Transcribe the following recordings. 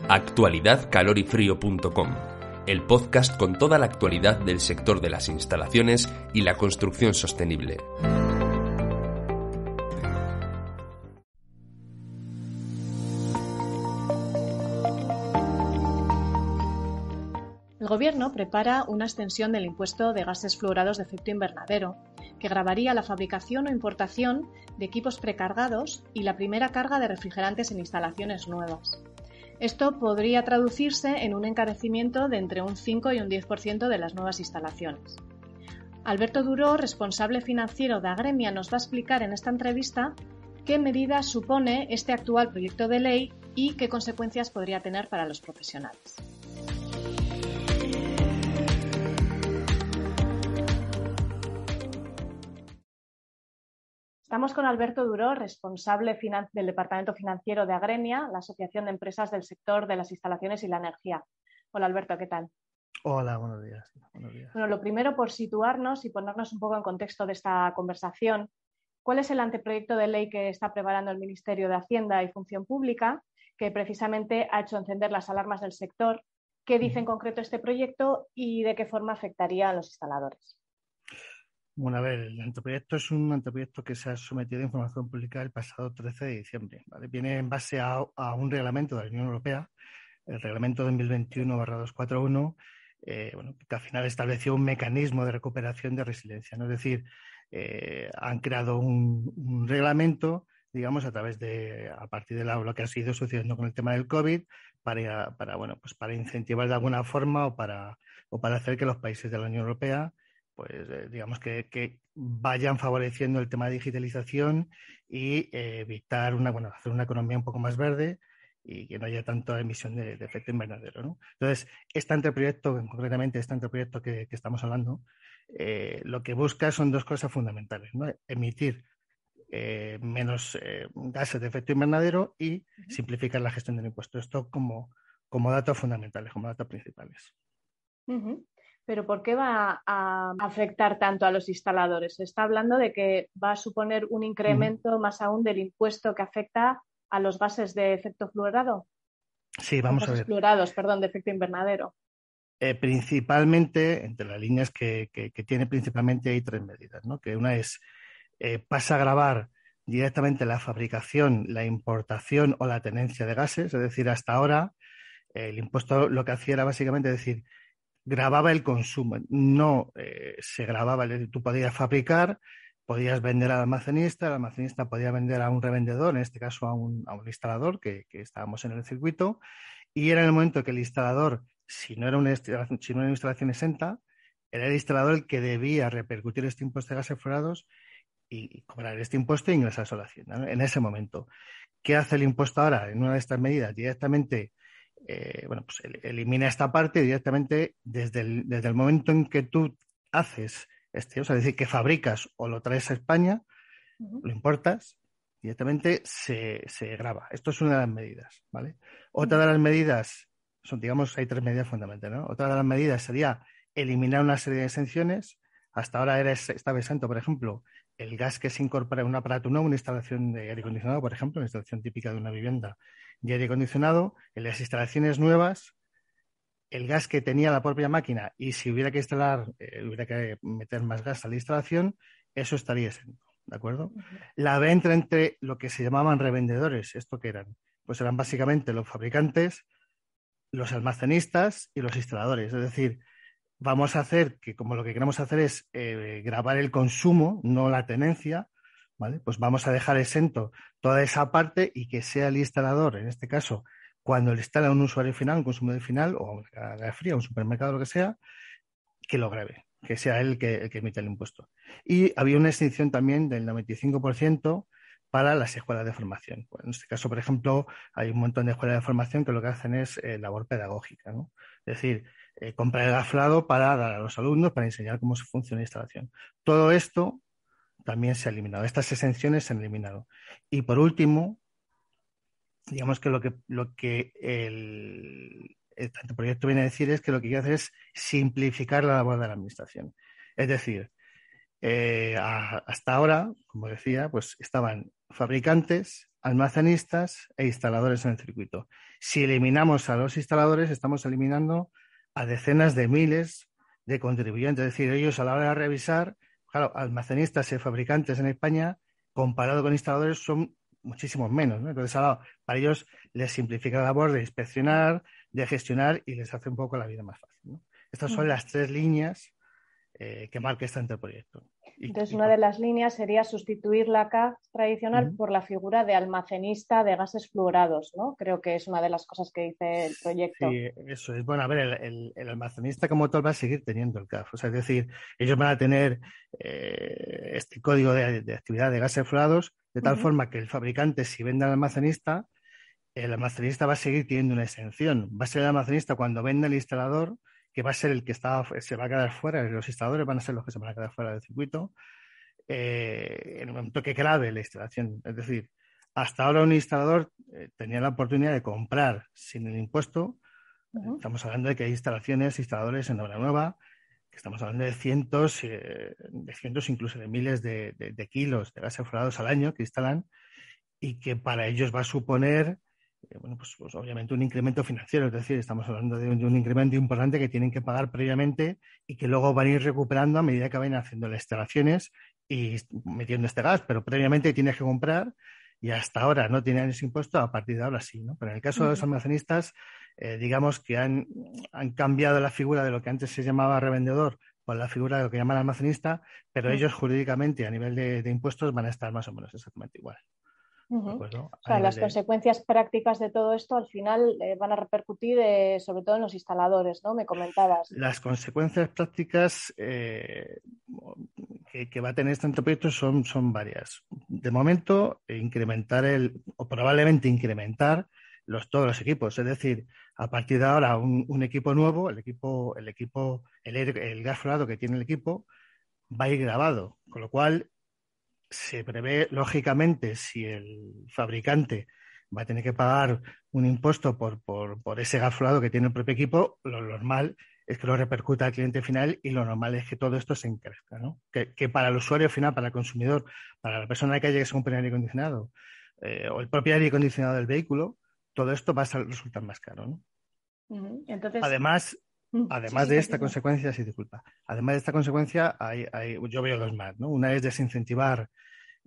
Actualidadcalorifrío.com, el podcast con toda la actualidad del sector de las instalaciones y la construcción sostenible. El Gobierno prepara una extensión del impuesto de gases fluorados de efecto invernadero, que gravaría la fabricación o importación de equipos precargados y la primera carga de refrigerantes en instalaciones nuevas. Esto podría traducirse en un encarecimiento de entre un 5 y un 10% de las nuevas instalaciones. Alberto Duró, responsable financiero de Agremia, nos va a explicar en esta entrevista qué medidas supone este actual proyecto de ley y qué consecuencias podría tener para los profesionales. Estamos con Alberto Duró, responsable del Departamento Financiero de Agremia, la Asociación de Empresas del Sector de las Instalaciones y la Energía. Hola Alberto, ¿qué tal? Hola, buenos días. Bueno, lo primero, por situarnos y ponernos un poco en contexto de esta conversación, ¿cuál es el anteproyecto de ley que está preparando el Ministerio de Hacienda y Función Pública, que precisamente ha hecho encender las alarmas del sector? ¿Qué dice en concreto este proyecto y de qué forma afectaría a los instaladores? Bueno, a ver, el anteproyecto es un anteproyecto que se ha sometido a información pública el pasado 13 de diciembre. ¿Vale? Viene en base a un reglamento de la Unión Europea, el reglamento 2021/241, que al final estableció un mecanismo de recuperación de resiliencia, ¿no? Es decir, han creado un reglamento, digamos, a partir de lo que ha sido sucediendo con el tema del COVID, para incentivar de alguna forma o para hacer que los países de la Unión Europea digamos que vayan favoreciendo el tema de digitalización y evitar hacer una economía un poco más verde y que no haya tanta emisión de efecto invernadero, ¿no? Entonces, concretamente este anteproyecto que estamos hablando, lo que busca son dos cosas fundamentales, ¿no? Emitir menos gases de efecto invernadero y simplificar la gestión del impuesto. Esto como datos fundamentales, como datos principales. Pero ¿por qué va a afectar tanto a los instaladores? Se está hablando de que va a suponer un incremento más aún del impuesto que afecta a los gases de efecto fluorado. Sí, vamos a ver. Fluorados, perdón, de efecto invernadero. Principalmente, entre las líneas que tiene principalmente hay tres medidas, ¿no? Que una es, pasa a gravar directamente la fabricación, la importación o la tenencia de gases, es decir, hasta ahora el impuesto lo que hacía era básicamente decir, grababa el consumo, no se grababa, tú podías fabricar, podías vender al almacenista, el almacenista podía vender a un revendedor, en este caso a un instalador que estábamos en el circuito, y era en el momento que el instalador, si no era una instalación exenta, era el instalador el que debía repercutir este impuesto de gases fluorados y cobrar este impuesto e ingresarlo a la Hacienda, ¿no? En ese momento. ¿Qué hace el impuesto ahora? En una de estas medidas directamente elimina esta parte directamente desde el momento en que tú haces es decir, que fabricas o lo traes a España, lo importas, directamente se grava. Esto es una de las medidas, ¿vale? Otra de las medidas hay tres medidas fundamentales, ¿no? Otra de las medidas sería eliminar una serie de exenciones. Hasta ahora estaba exento, por ejemplo, el gas que se incorpora en un aparato nuevo, una instalación de aire acondicionado, por ejemplo, una instalación típica de una vivienda de aire acondicionado. En las instalaciones nuevas, el gas que tenía la propia máquina y si hubiera que hubiera que meter más gas a la instalación, eso estaría exento, ¿de acuerdo? La venta entre lo que se llamaban revendedores, ¿esto qué eran? Pues eran básicamente los fabricantes, los almacenistas y los instaladores. Es decir, vamos a hacer que como lo que queremos hacer es gravar el consumo, no la tenencia, ¿vale? Pues vamos a dejar exento toda esa parte y que sea el instalador, en este caso, cuando le instala a un usuario final, un consumidor final, o a una gas fría, un supermercado, lo que sea, que lo grave, que sea él el que emite el impuesto. Y había una extinción también del 95% para las escuelas de formación. Pues en este caso, por ejemplo, hay un montón de escuelas de formación que lo que hacen es labor pedagógica, ¿no? Es decir, comprar el gaflado para dar a los alumnos, para enseñar cómo se funciona la instalación. Todo esto también se ha eliminado. Estas exenciones se han eliminado. Y por último, digamos que lo que el proyecto viene a decir es que lo que quiere hacer es simplificar la labor de la administración. Es decir, hasta ahora, como decía, pues estaban fabricantes, almacenistas e instaladores en el circuito. Si eliminamos a los instaladores, estamos eliminando a decenas de miles de contribuyentes. Es decir, ellos a la hora de revisar, claro, almacenistas y fabricantes en España, comparado con instaladores, son muchísimos menos, ¿no? Entonces, ahora, para ellos les simplifica la labor de inspeccionar, de gestionar y les hace un poco la vida más fácil, ¿no? Estas son las 3 líneas que marca este anteproyecto. Entonces, una de las líneas sería sustituir la CAF tradicional por la figura de almacenista de gases fluorados, ¿no? Creo que es una de las cosas que dice el proyecto. Sí, eso es. Bueno, a ver, el almacenista como tal va a seguir teniendo el CAF. O sea, es decir, ellos van a tener este código de actividad de gases fluorados, de tal forma que el fabricante, si vende al almacenista, el almacenista va a seguir teniendo una exención. Va a ser el almacenista cuando venda el instalador, que va a ser el que se va a quedar fuera. Los instaladores van a ser los que se van a quedar fuera del circuito en el momento que grabe la instalación. Es decir, hasta ahora un instalador tenía la oportunidad de comprar sin el impuesto. Estamos hablando de que hay instaladores en obra nueva, que estamos hablando de cientos, incluso de miles de kilos de gases fluorados al año que instalan y que para ellos va a suponer, pues obviamente un incremento financiero. Es decir, estamos hablando de un incremento importante que tienen que pagar previamente y que luego van a ir recuperando a medida que vayan haciendo las instalaciones y metiendo este gas, pero previamente tienes que comprar y hasta ahora no tienen ese impuesto, a partir de ahora sí, ¿no? Pero en el caso de los almacenistas, digamos que han cambiado la figura de lo que antes se llamaba revendedor por la figura de lo que llaman almacenista, pero ellos jurídicamente a nivel de impuestos van a estar más o menos exactamente igual. O sea, las consecuencias prácticas de todo esto al final van a repercutir sobre todo en los instaladores, ¿no? Me comentabas. Las consecuencias prácticas que va a tener este anteproyecto son varias. De momento, probablemente incrementar todos los equipos. Es decir, a partir de ahora, un equipo nuevo, el gas fluorado que tiene el equipo, va a ir grabado. Con lo cual, se prevé, lógicamente, si el fabricante va a tener que pagar un impuesto por ese gas fluorado que tiene el propio equipo, lo normal es que lo repercuta al cliente final y lo normal es que todo esto se encarezca, ¿no? Que para el usuario final, para el consumidor, para la persona que haya que se compre un aire acondicionado o el propio aire acondicionado del vehículo, todo esto va a resultar más caro, ¿no? Entonces, Además de esta consecuencia, además de esta consecuencia, yo veo dos más, ¿no? Una es desincentivar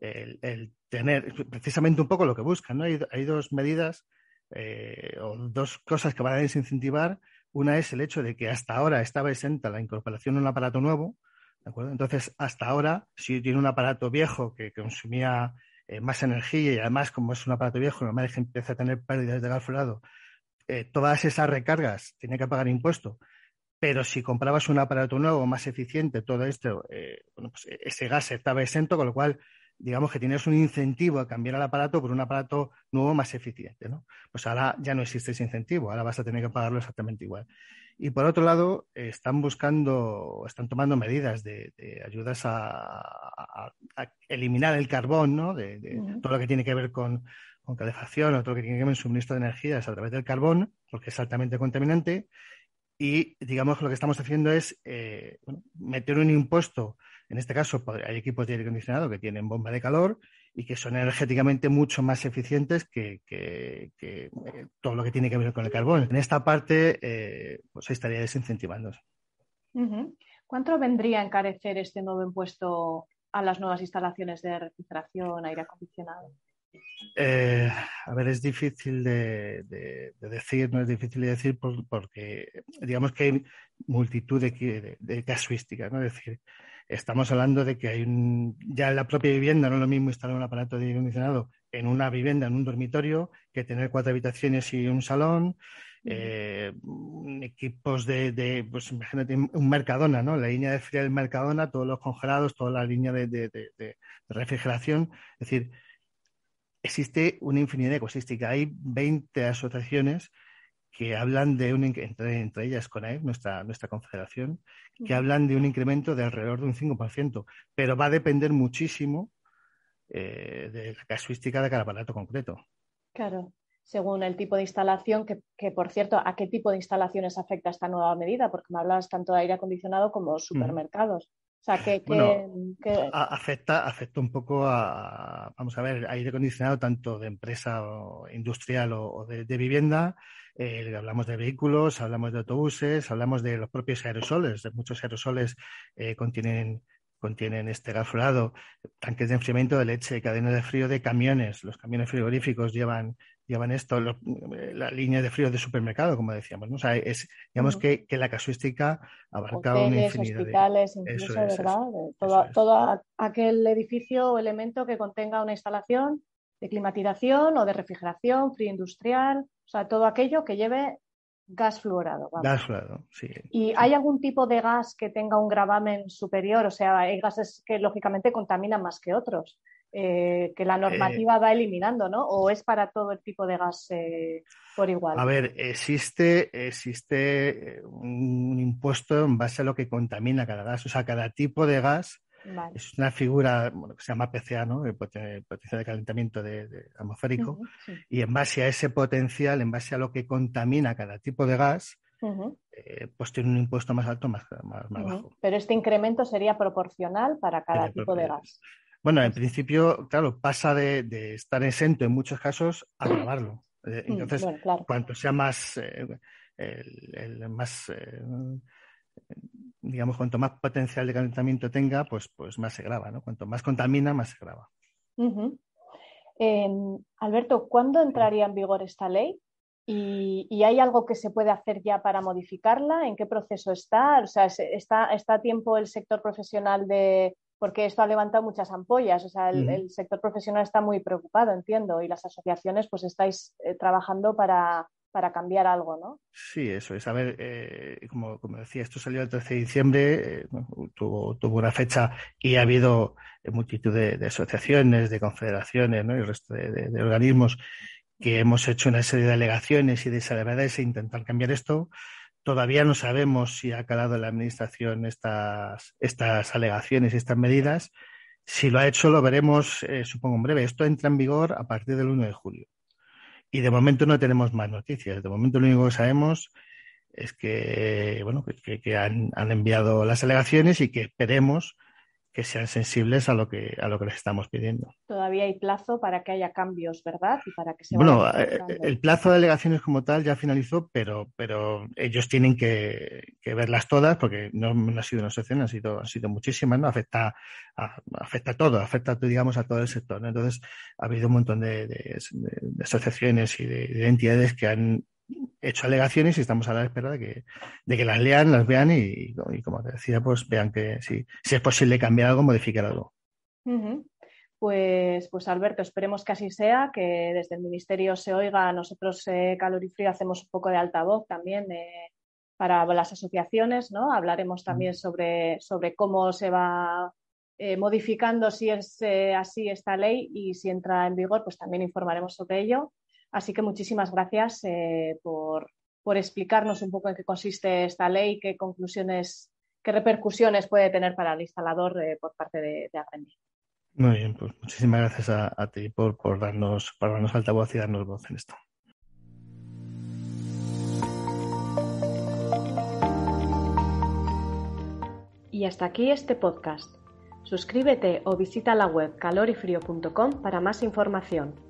el tener precisamente un poco lo que buscan, ¿no? Hay dos medidas o dos cosas que van a desincentivar. Una es el hecho de que hasta ahora estaba exenta la incorporación de un aparato nuevo, ¿de acuerdo? Entonces, hasta ahora, si tiene un aparato viejo que consumía más energía y además, como es un aparato viejo, normal es que empieza a tener pérdidas de gas fluorado, todas esas recargas tiene que pagar impuesto. Pero si comprabas un aparato nuevo, más eficiente, todo esto, pues ese gas estaba exento, con lo cual, digamos que tienes un incentivo a cambiar el aparato por un aparato nuevo más eficiente, ¿no? Pues ahora ya no existe ese incentivo, ahora vas a tener que pagarlo exactamente igual. Y por otro lado, están tomando medidas de ayudas a eliminar el carbón, ¿no? De todo lo que tiene que ver con calefacción o todo lo que tiene que ver con suministro de energías a través del carbón, porque es altamente contaminante. Y digamos que lo que estamos haciendo es meter un impuesto. En este caso, hay equipos de aire acondicionado que tienen bomba de calor y que son energéticamente mucho más eficientes que todo lo que tiene que ver con el carbón. En esta parte, pues estaría desincentivándose. ¿Cuánto vendría a encarecer este nuevo impuesto a las nuevas instalaciones de refrigeración, aire acondicionado? A ver, es difícil de decir, no es difícil de decir porque digamos que hay multitud de casuísticas, ¿no? Es decir, estamos hablando de que ya en la propia vivienda no es lo mismo instalar un aparato de aire acondicionado en una vivienda, en un dormitorio, que tener 4 habitaciones y un salón, equipos pues imagínate un Mercadona, ¿no? La línea de fría del Mercadona, todos los congelados, toda la línea de refrigeración, es decir, existe una infinidad de cosística. Hay 20 asociaciones que hablan entre ellas CONAEP, nuestra confederación, que hablan de un incremento de alrededor de un 5%, pero va a depender muchísimo de la casuística de cada aparato concreto. Claro, según el tipo de instalación, que por cierto, ¿a qué tipo de instalaciones afecta esta nueva medida? Porque me hablabas tanto de aire acondicionado como supermercados. O sea, afecta un poco vamos a ver, aire acondicionado tanto de empresa o industrial o de vivienda. Hablamos de vehículos, hablamos de autobuses, hablamos de los propios aerosoles. Muchos aerosoles contienen este gas fluorado, tanques de enfriamiento de leche, cadenas de frío de camiones. Los camiones frigoríficos llevan esto, la línea de frío de supermercado, como decíamos, ¿no? O sea, digamos que la casuística abarca hoteles, una infinidad hospitales, incluso, ¿verdad? Todo aquel edificio o elemento que contenga una instalación de climatización o de refrigeración, frío industrial, o sea, todo aquello que lleve gas fluorado. Vamos. Gas fluorado, sí. ¿Y hay algún tipo de gas que tenga un gravamen superior? O sea, hay gases que lógicamente contaminan más que otros. Que la normativa va eliminando, ¿no? ¿O es para todo el tipo de gas por igual? A ver, existe un impuesto en base a lo que contamina cada gas. O sea, cada tipo de gas es una figura que se llama PCA, ¿no? Potencial de calentamiento atmosférico. Sí. Y en base a ese potencial, en base a lo que contamina cada tipo de gas, pues tiene un impuesto más alto, más bajo. Pero este incremento sería proporcional para cada tipo de gas. Bueno, en principio, claro, pasa de estar exento en muchos casos a gravarlo. Entonces, claro, cuanto sea más, digamos, cuanto más potencial de calentamiento tenga, pues más se grava, ¿no? Cuanto más contamina, más se grava. Alberto, ¿cuándo entraría en vigor esta ley? ¿Y hay algo que se puede hacer ya para modificarla? ¿En qué proceso está? O sea, ¿está a tiempo el sector profesional porque esto ha levantado muchas ampollas, o sea, el sector profesional está muy preocupado, entiendo, y las asociaciones pues estáis trabajando para cambiar algo, ¿no? Sí, eso es. A ver, como decía, esto salió el 13 de diciembre, tuvo una fecha y ha habido multitud de asociaciones, de confederaciones, ¿no? Y el resto de organismos que hemos hecho una serie de alegaciones y de salvedades e intentar cambiar esto. Todavía no sabemos si ha calado en la Administración estas alegaciones y estas medidas. Si lo ha hecho, lo veremos, supongo, en breve. Esto entra en vigor a partir del 1 de julio. Y de momento no tenemos más noticias. De momento lo único que sabemos es que, bueno, que han enviado las alegaciones y que esperemos que sean sensibles a lo que les estamos pidiendo. Todavía hay plazo para que haya cambios, ¿verdad? Y para que se el plazo de alegaciones como tal ya finalizó, pero ellos tienen que verlas todas porque no ha sido una excepción, han sido muchísimas, ¿no? Afecta a todo, digamos, a todo el sector, ¿no? Entonces ha habido un montón de asociaciones y de entidades que han hecho alegaciones y estamos a la espera de que las lean, las vean y como te decía, pues vean que si es posible cambiar algo, modificar algo. Pues Alberto, esperemos que así sea, que desde el Ministerio se oiga. Nosotros, Calor y Frío, hacemos un poco de altavoz también para las asociaciones, ¿no? Hablaremos también sobre cómo se va modificando, si es así esta ley, y si entra en vigor, pues también informaremos sobre ello. Así que muchísimas gracias por explicarnos un poco en qué consiste esta ley, qué repercusiones puede tener para el instalador por parte de Agremi. Muy bien, pues muchísimas gracias a ti por darnos altavoz y darnos voz en esto. Y hasta aquí este podcast. Suscríbete o visita la web calorifrio.com para más información.